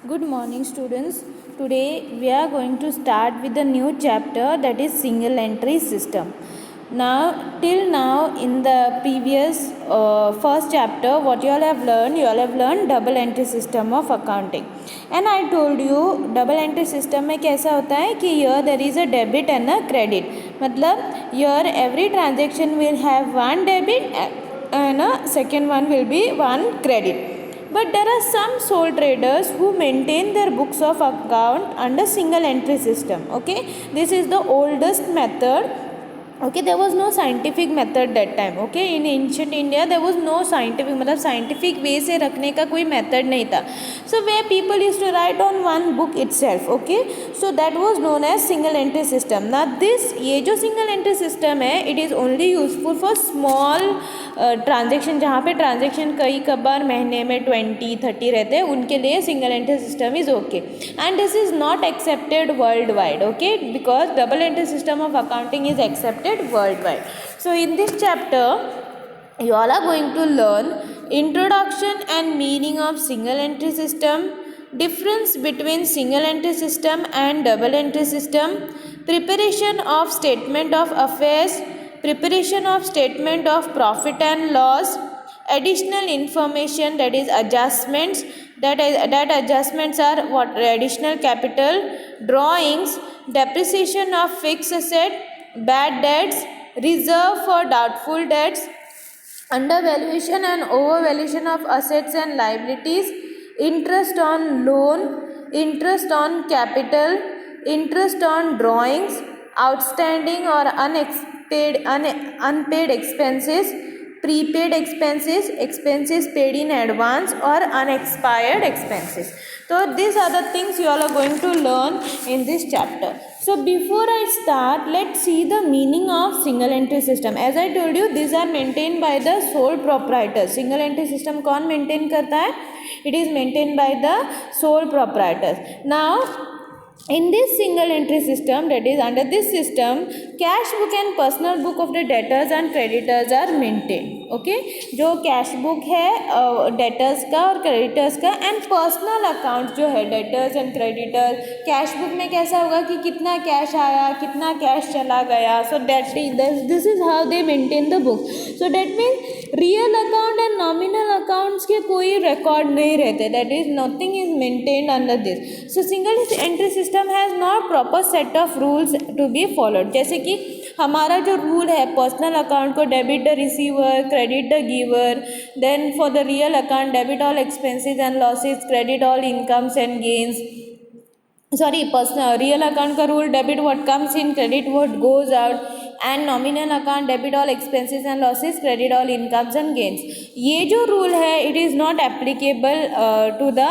Good morning, students. Today we are going to start with a new chapter, that is single entry system. Till now, in the previous first chapter, what you all have learned double entry system of accounting. And I told you double entry system में कैसा होता है कि here there is a debit and a credit. मतलब here every transaction will have one debit and a second one will be one credit. But there are some sole traders who maintain their books of account under single entry system. Okay, this is the oldest method. Okay, there was no scientific method that time. Okay, in ancient India there was no scientific, मतलब scientific way से रखने का कोई method नहीं था. So where people used to write on one book itself. Okay, so that was known as single entry system. Now this ये जो single entry system है, it is only useful for small transaction, जहाँ पे transaction कई कबार महीने में 20-30 रहते हैं, उनके लिए single entry system is okay. And this is not accepted world wide. Okay, because double entry system of accounting is accepted world wide. So in this chapter you all are going to learn introduction and meaning of single entry system, difference between single entry system and double entry system, preparation of statement of affairs, preparation of statement of profit and loss, additional information, that is adjustments, that adjustments are what additional capital, drawings, depreciation of fixed asset, bad debts, reserve for doubtful debts, undervaluation and overvaluation of assets and liabilities, interest on loan, interest on capital, interest on drawings, outstanding or unpaid expenses, prepaid expenses, expenses paid in advance or unexpired expenses. So these are the things you all are going to learn in this chapter. So before I start, let's see the meaning of single entry system. As I told you, these are maintained by the sole proprietors. Single entry system कौन maintain करता है? It is maintained by the sole proprietors. Now in this single entry system, that is under this system, cash book and personal book of the debtors and creditors are maintained. Okay, जो cash book है debtors का और creditors का, and personal account जो है debtors and creditors. Cash book में कैसा होगा कि कितना कैश आया, कितना कैश चला गया. So that this is how they maintain the book. So that means real account and nominal accounts के कोई रिकॉर्ड नहीं रहते. That is nothing is maintained under this. So single entry system has not proper set of rules to be followed. जैसे कि हमारा जो rule है personal account को debit the receiver, credit the giver. Then for the real account debit all expenses and losses, credit all incomes and gains. Sorry, personal real account का rule debit what comes in, credit what goes out. And nominal account debit all expenses and losses, credit all incomes and gains. ये जो rule है it is not applicable to the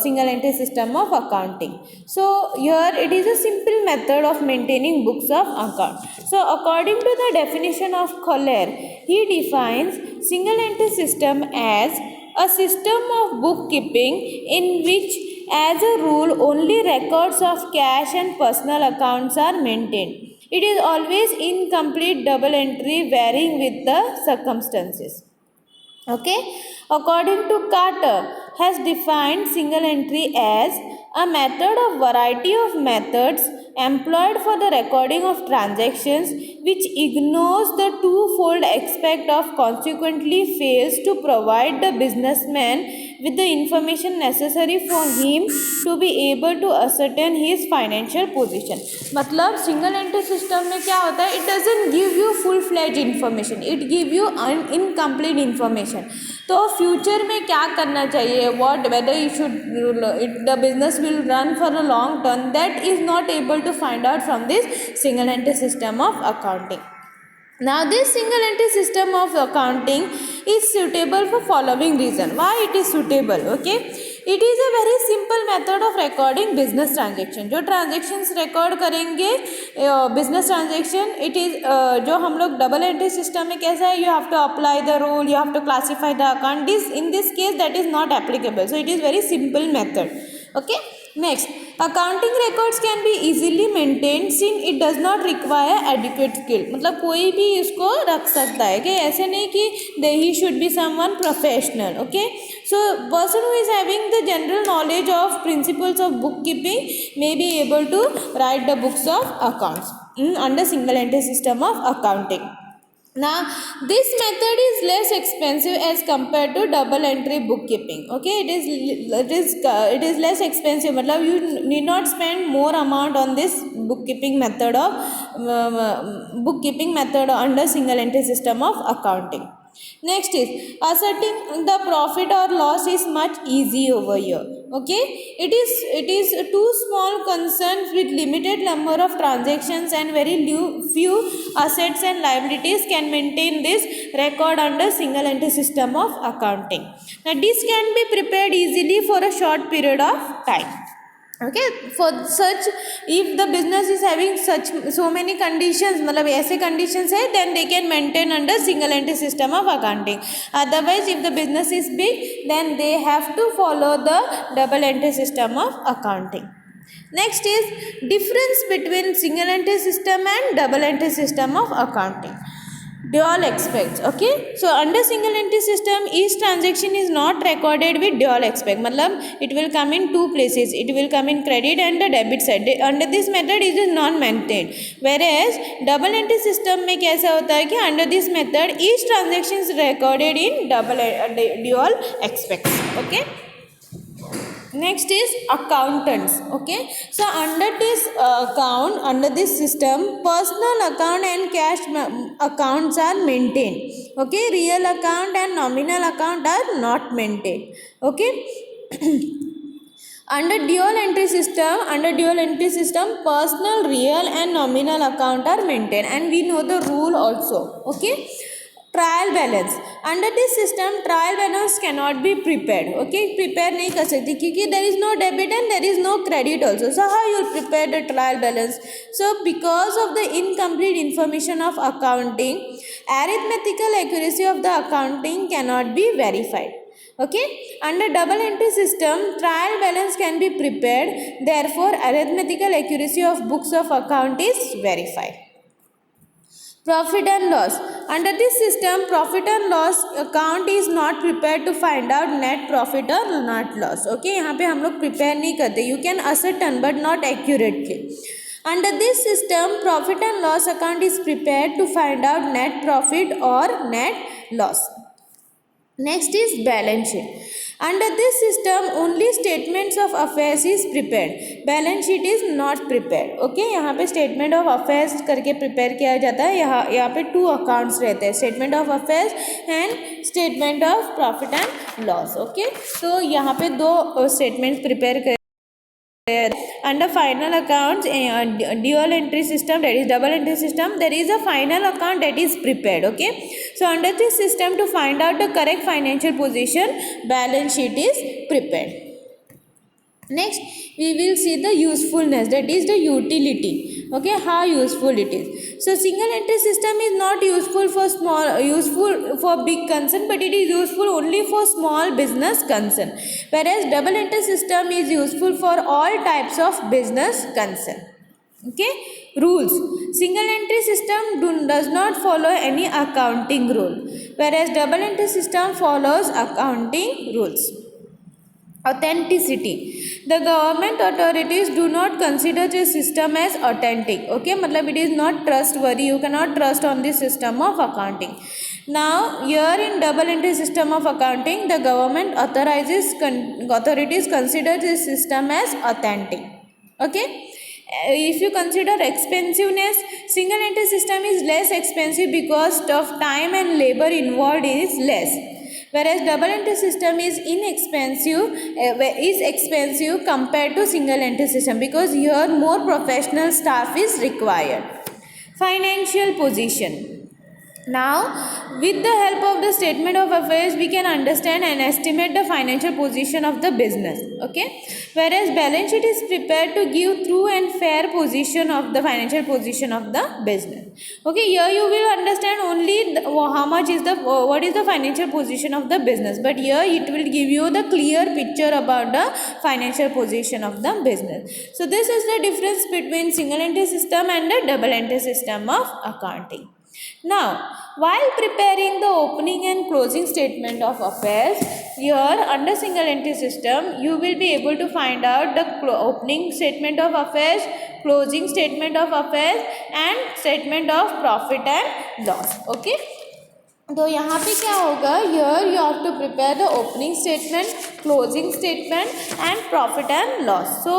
single entry system of accounting. So here it is a simple method of maintaining books of account. So according to the definition of Koller, he defines single entry system as a system of bookkeeping in which as a rule only records of cash and personal accounts are maintained. It is always incomplete double entry varying with the circumstances. Okay, according to Carter, has defined single entry as a method of variety of methods employed for the recording of transactions which ignores the twofold aspect of consequently fails to provide the businessman with the information necessary for him to be able to ascertain his financial position. मतलब single entry system में क्या होता है, it doesn't give you full fledge information, it give you incomplete information. तो future में क्या करना चाहिए, what whether you should the business will run for a long term, that is not able to find out from this single entry system of accounting. Now this single entry system of accounting is suitable for following reason. Why it is suitable? Okay, it is a very simple method of recording business transaction. जो transactions record करेंगे business transaction, it is जो हम लोग double entry system में कैसा है, you have to apply the rule, you have to classify the account. This in this case that is not applicable. So it is very simple method. Okay, next, accounting records can be easily maintain since it does not require adequate skill, मतलब कोई भी इसको रख सकता है कि ऐसे नहीं कि they he should be someone professional. Okay, so person who is having the general knowledge of principles of book keeping may be able to write the books of accounts under single entry system of accounting. Now this method is less expensive as compared to double entry bookkeeping. Okay, it is less expensive, matlab you need not spend more amount on this bookkeeping method under single entry system of accounting. Next is asserting the profit or loss is much easy over here. Okay, it is too small concerns with limited number of transactions and very few assets and liabilities can maintain this record under single entry system of accounting. Now this can be prepared easily for a short period of time. Okay, for such if the business is having such so many conditions, मतलब ऐसे conditions है, then they can maintain under single entry system of accounting. Otherwise if the business is big, then they have to follow the double entry system of accounting. Next is difference between single entry system and double entry system of accounting. Dual aspects. Okay, so under single entry system each transaction is not recorded with dual aspect, matlab it will come in two places, it will come in credit and the debit side. Under this method it is not maintained, whereas double entry system में कैसा होता है कि under this method each transaction is recorded in dual aspects. Okay, next is accountants. Okay, so under this system personal account and cash accounts are maintained. Okay, real account and nominal account are not maintained. Okay. Under dual entry system personal, real and nominal account are maintained, and we know the rule also. Okay, trial balance under this system trial balance cannot be prepared. Okay, prepare नहीं कर सकती क्योंकि there is no debit and there is no credit also. So how you prepare the trial balance? So because of the incomplete information of accounting arithmetical accuracy of the accounting cannot be verified. Okay, under double entry system trial balance can be prepared, therefore arithmetical accuracy of books of account is verified. Profit and loss. Under this system profit and loss account is not prepared to find out net profit or net loss. Okay, यहाँ पे हम लोग prepare नहीं करते. You can ascertain but not accurately. Under this system profit and loss account is prepared to find out net profit or net loss. Next is balance sheet. Under this system only statements of affairs is prepared, balance sheet is not prepared. Okay, यहाँ पे statement of affairs करके prepare किया जाता है. यहाँ पे two accounts रहते हैं, statement of affairs and statement of profit and loss. Okay, तो यहाँ पे दो statements prepare कर under final accounts dual entry system, that is double entry system, there is a final account that is prepared. Okay, so under this system to find out the correct financial position balance sheet is prepared. Next we will see the usefulness, that is the utility. Okay, how useful it is. So single entry system is not useful for big concern, but it is useful only for small business concern, whereas double entry system is useful for all types of business concern. Okay, rules. Single entry system does not follow any accounting rule, whereas double entry system follows accounting rules. Authenticity. The government authorities do not consider this system as authentic. Okay, matlab it is not trustworthy, you cannot trust on this system of accounting. Now here in double entry system of accounting the government authorities consider this system as authentic. Okay, if you consider expensiveness, single entry system is less expensive because of time and labor involved is less, whereas double entry system is expensive compared to single entry system because here more professional staff is required. Financial position. Now, with the help of the statement of affairs, we can understand and estimate the financial position of the business. Okay, whereas balance sheet is prepared to give true and fair position of the financial position of the business. Okay, here you will understand only how much is the what is the financial position of the business, but here it will give you the clear picture about the financial position of the business. So this is the difference between single entry system and the double entry system of accounting. Now, while preparing the opening and closing statement of affairs, here under single entry system, you will be able to find out the opening statement of affairs, closing statement of affairs and statement of profit and loss. Okay. तो यहाँ पे क्या होगा, here you have to prepare the opening statement, closing statement and profit and loss. So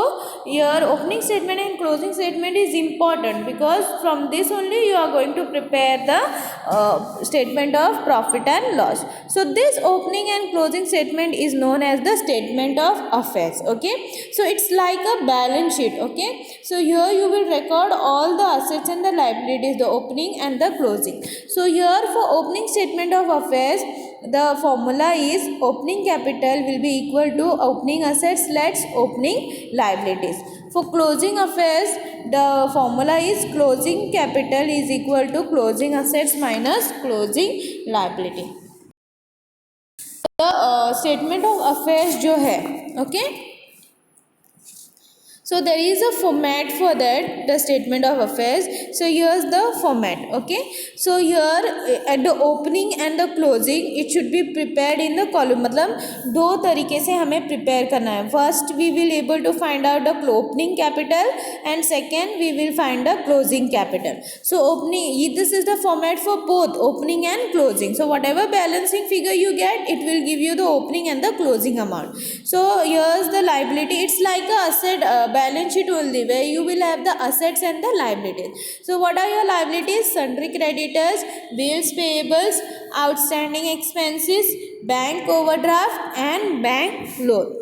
your opening statement and closing statement is important because from this only you are going to prepare the statement of profit and loss. So this opening and closing statement is known as the statement of affairs. Okay, so it's like a balance sheet. Okay, so here you will record all the assets and the liabilities, the opening and the closing. So here for opening statement of affairs, the formula is opening capital will be equal to opening assets less opening liabilities. For closing affairs, the formula is closing capital is equal to closing assets minus closing liability. The statement of affairs जो है, okay, so there is a format for that, the statement of affairs. So here's the format. Okay, so here at the opening and the closing it should be prepared in the column. मतलब दो तरीके से हमें prepare करना है. First we will able to find out the opening capital and second we will find the closing capital. So opening, this is the format for both opening and closing. So whatever balancing figure you get, it will give you the opening and the closing amount. So here's the liability. It's like a asset balance sheet only, where you will have the assets and the liabilities. So what are your liabilities? Sundry creditors, bills payables, outstanding expenses, bank overdraft and bank loan.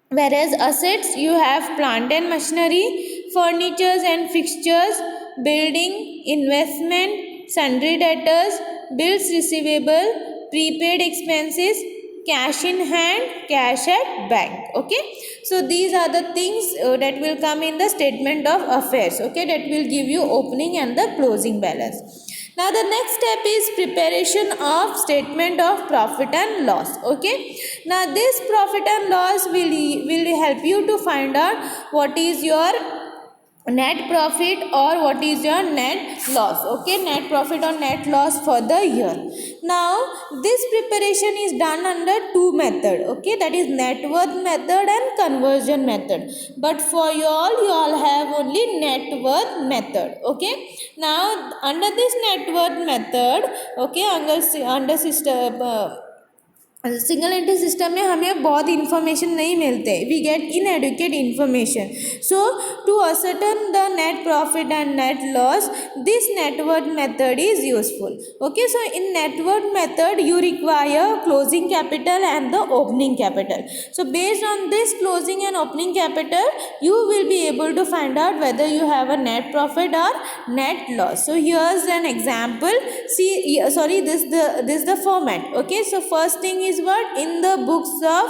Whereas assets, you have plant and machinery, furnitures and fixtures, building, investment, sundry debtors, bills receivable, prepaid expenses, cash in hand, cash at bank. Okay, so these are the things that will come in the statement of affairs. Okay, that will give you opening and the closing balance. Now the next step is preparation of statement of profit and loss. Okay, now this profit and loss will help you to find out what is your net profit or what is your net loss. Okay, net profit or net loss for the year. Now this preparation is done under two method. Okay, that is net worth method and conversion method, but for you all have only net worth method. Okay, now under this net worth method, okay, under system single entry system में हमें बहुत information नहीं मिलते, we get inadequate information. So to ascertain the net profit and net loss, this net worth method is useful. Okay, so in net worth method you require closing capital and the opening capital. So based on this closing and opening capital, you will be able to find out whether you have a net profit or net loss. So here's an example. See, sorry, this the format. Okay, so first thing is what in the books of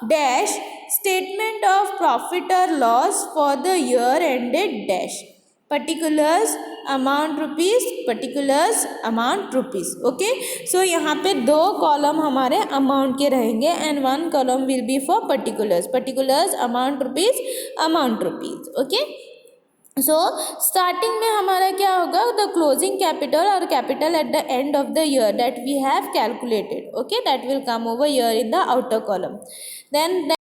dash statement of profit or loss for the year ended dash, particulars amount rupees, particulars amount rupees. Okay, so यहाँ पे दो column हमारे amount के रहेंगे and one column will be for particulars, particulars amount rupees, amount rupees. Okay, so starting में हमारा क्या होगा, the closing capital or capital at the end of the year that we have calculated. Okay, that will come over here in the outer column. Then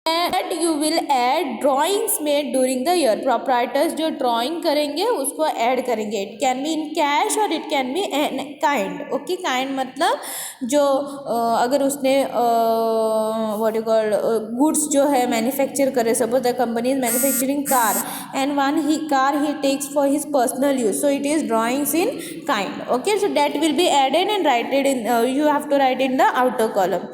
that you will add drawings made during the year. Proprietors जो drawing करेंगे उसको add करेंगे. It can be in cash or it can be in kind. Okay, kind मतलब जो अगर उसने what you call goods जो है manufacture करे, suppose the company is manufacturing car and one car he takes for his personal use, so it is drawings in kind. Okay, so that will be added and write it in you have to write in the outer column.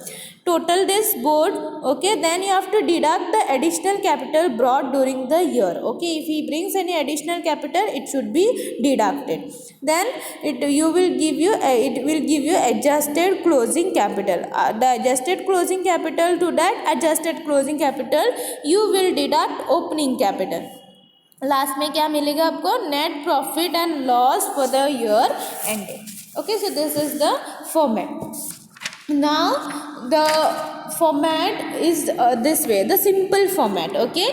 total this board, okay, then you have to deduct the additional capital brought during the year. Okay, if he brings any additional capital, it should be deducted. Then it will give you adjusted closing capital. The adjusted closing capital, to that adjusted closing capital you will deduct opening capital. Last में क्या मिलेगा आपको, net profit and loss for the year ended. Okay, so this is the format. Now the format is this way, the simple format. Okay,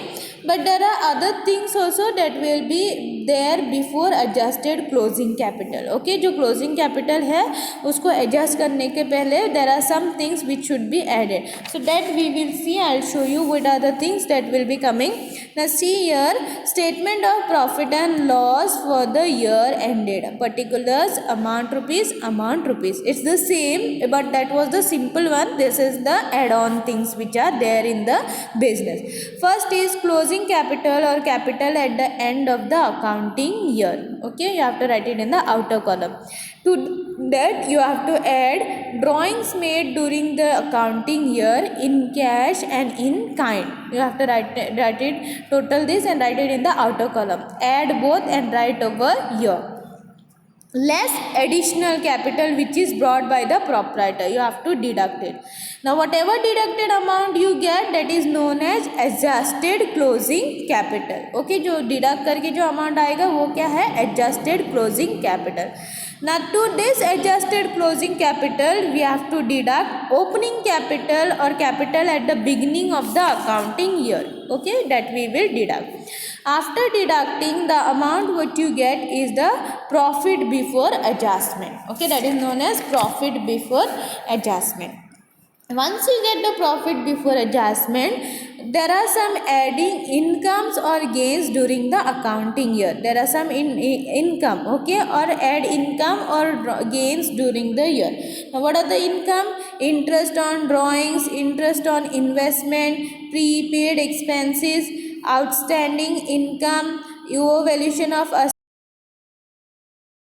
but there are other things also that will be there before adjusted closing capital. Okay, जो closing capital है उसको adjust करने के पहले there are some things which should be added, so that we will see. I'll show you what are the things that will be coming. Now see here, statement of profit and loss for the year ended, particulars, amount rupees, it's the same, but that was the simple one. This is the add-on things which are there in the business. First is closing capital or capital at the end of the accounting year. Okay, you have to write it in the outer column. To that you have to add drawings made during the accounting year in cash and in kind. You have to write it total this and write it in the outer column. Add both and write over here. Less additional capital which is brought by the proprietor, you have to deduct it. Now whatever deducted amount you get, that is known as adjusted closing capital. Okay, जो deduct करके जो amount आएगा वो क्या है, adjusted closing capital. Now to this adjusted closing capital we have to deduct opening capital or capital at the beginning of the accounting year. Okay, that we will deduct. After deducting, the amount what you get is the profit before adjustment. Okay, that is known as profit before adjustment. Once you get the profit before adjustment, there are some adding incomes or gains during the accounting year. There are some income, okay, or add income or gains during the year. Now what are the income? Interest on drawings, interest on investment, prepaid expenses, outstanding income, overvaluation of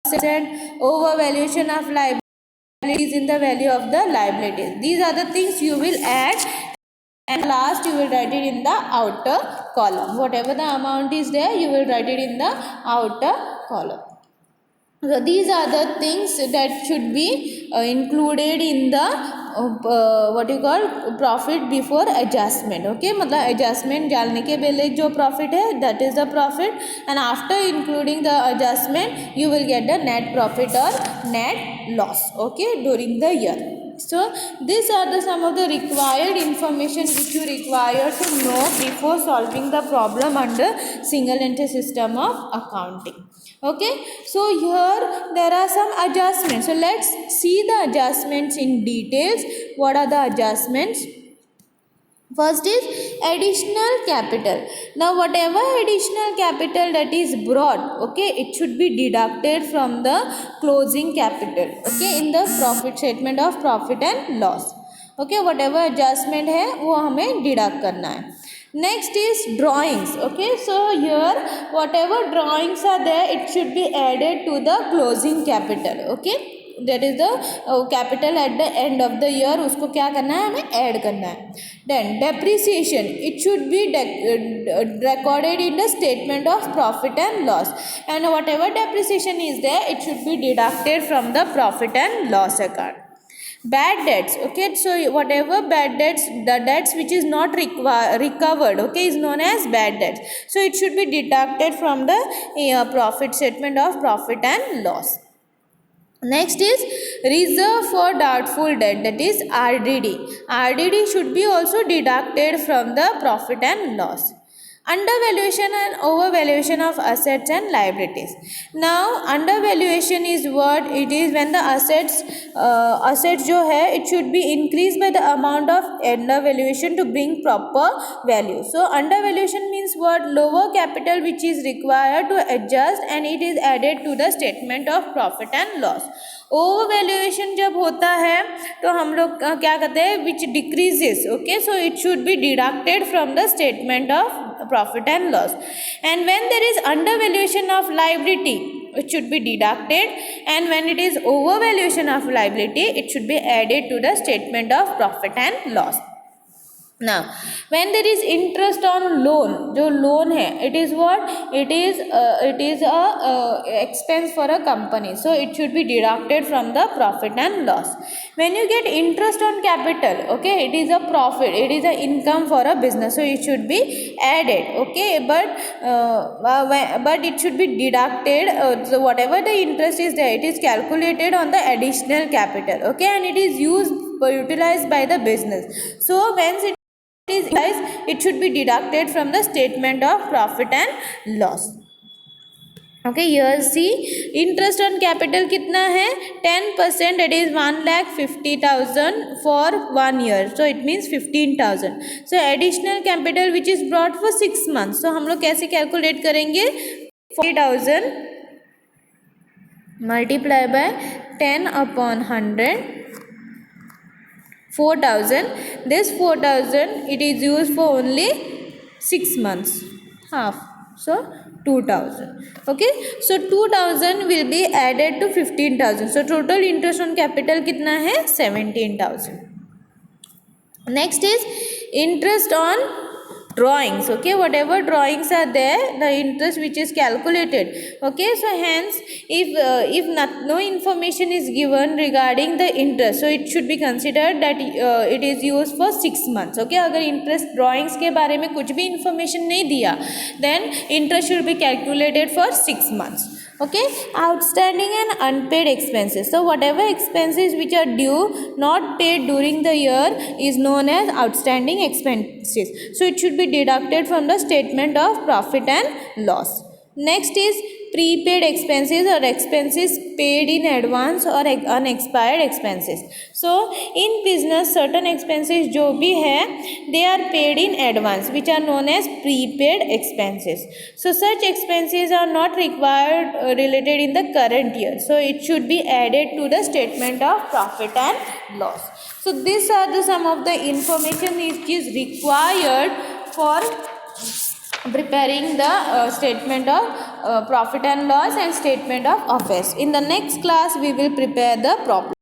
asset, overvaluation of liabilities in the value of the liabilities. These are the things you will add, and last you will write it in the outer column. Whatever the amount is there, you will write it in the outer column. So these are the things that should be included in the what you call profit before adjustment. Okay, मतलब adjustment डालने के पहले जो profit है, that is the profit, and after including the adjustment you will get the net profit or net loss. Okay, during the year. So these are the some of the required information which you require to know before solving the problem under single entry system of accounting. Okay, so here there are some adjustments. So let's see the adjustments in details. What are the adjustments? First is additional capital. Now whatever additional capital that is brought, okay, it should be deducted from the closing capital, okay, in the profit statement of profit and loss. Okay, whatever adjustment है वो हमें deduct करना है. Next is drawings. Okay, so here whatever drawings are there, it should be added to the closing capital. Okay, that is the capital at the end of the year, उसको क्या करना है, हमें ऐड करना है. Then depreciation, it should be recorded in the statement of profit and loss, and whatever depreciation is there, it should be deducted from the profit and loss account. Bad debts, okay, so whatever bad debts, the debts which is not recovered, okay, is known as bad debts, so it should be deducted from the profit statement of profit and loss. Next is reserve for doubtful debt, that is RDD. RDD should be also deducted from the profit and loss. Undervaluation and overvaluation of assets and liabilities. Now undervaluation is what it is, when the assets जो है, it should be increased by the amount of undervaluation to bring proper value. So undervaluation means what? Lower capital which is required to adjust, and it is added to the statement of profit and loss. Overvaluation जब होता है तो हम लोग क्या कहते हैं, which decreases. Okay, so it should be deducted from the statement of profit and loss. And when there is undervaluation of liability, it should be deducted, and when it is overvaluation of liability, it should be added to the statement of profit and loss. Now when there is interest on loan, जो loan है, it is what, it is a expense for a company, so it should be deducted from the profit and loss. When you get interest on capital, okay, it is a profit, it is a income for a business, so it should be added, okay, but it should be deducted, so whatever the interest is there, it is calculated on the additional capital, okay, and it is utilized by the business. So once it should be deducted from the statement of profit and loss. Okay, here see, interest on capital कितना है 10%, it is 1,50,000 for 1 year, so it means 15,000. So additional capital which is brought for 6 months, so हम लोग कैसे calculate करेंगे, 40,000 multiply by 10/100, 4,000. This 4,000 it is used for only 6 months, half, so 2,000. Okay, so 2,000 will be added to 15,000, so total interest on capital कितना है 17,000. Next is interest on drawings, okay, whatever drawings are there, the interest which is calculated, okay, so hence if no information is given regarding the interest, so it should be considered that it is used for 6 months, okay. अगर interest drawings के बारे में कुछ भी information नहीं दिया, then interest should be calculated for 6 months. Okay, outstanding and unpaid expenses, so whatever expenses which are due not paid during the year is known as outstanding expenses, so it should be deducted from the statement of profit and loss. Next is prepaid expenses or expenses paid in advance or unexpired expenses. So in business certain expenses जो भी है they are paid in advance, which are known as prepaid expenses. So such expenses are not required related in the current year, so it should be added to the statement of profit and loss. So these are the some of the information which is required for preparing the statement of profit and loss and statement of affairs. In the next class we will prepare the problem.